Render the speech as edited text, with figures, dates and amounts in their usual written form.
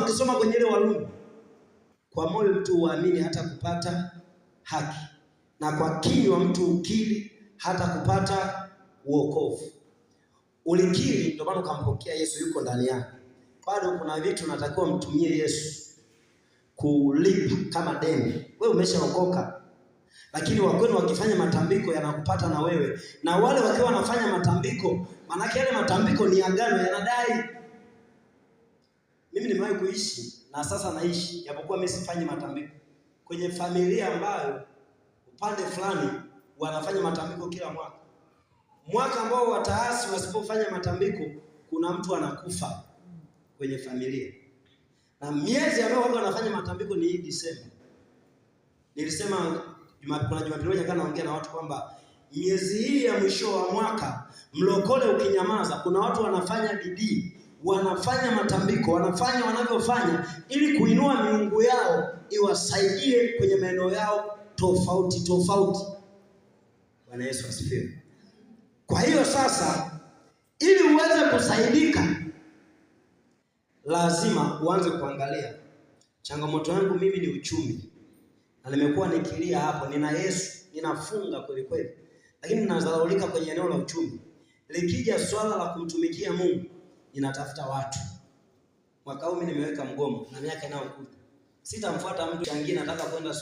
ukisoma kwenye ile Warumi, kwa moyo mtu huamini hata kupata haki, na kwa kinywa mtu ukiri hata kupata wokovu. Ulikiri, ndio maana ukampokea Yesu, yuko ndani yako. Bado kuna vitu natakiwa mtumie Yesu kulipa kama deni. Wewe umeshaokoka, lakini wakwenu wakifanya matambiko yanakupata na wewe, na wale wakiwa wanafanya matambiko, maana yale matambiko ni agano, yanadai. Mimi nimewahi kuishi na sasa naishi, japokuwa mimi sifanyi matambiko, kwenye familia ambayo upande fulani wanafanya matambiko kila mwaka. Mwaka ambao wataasi wasipofanya matambiko, kuna mtu anakufa kwenye familia. Na miezi ambayo watu wanafanya matambiko ni hii Disemba. Nilisema kuna Jumapili moja kana naongea na watu kwamba miezi hii ya mwisho wa mwaka, mlokole ukinyamaza, kuna watu wanafanya bidii, wanafanya matambiko, wanafanya wanavyofanya ili kuinua miungu yao iwasaidie kwenye maeneo yao tofauti tofauti. Bwana Yesu asifiwe. Kwa hiyo sasa, ili uweze kusaidika, lazima uanze kuangalia. Changamoto yangu mimi ni uchumi, na nimekuwa nikilia hapo, nina Yesu, ninafunga kweli kweli, lakini ninadharaulika kwenye eneo la uchumi. Likija swala la kumtumikia Mungu, ninatafuta watu. Mwaka huu mimi nimeweka mgomo, na miaka inayokuja sitamfuata mtu mwingine, nataka kwenda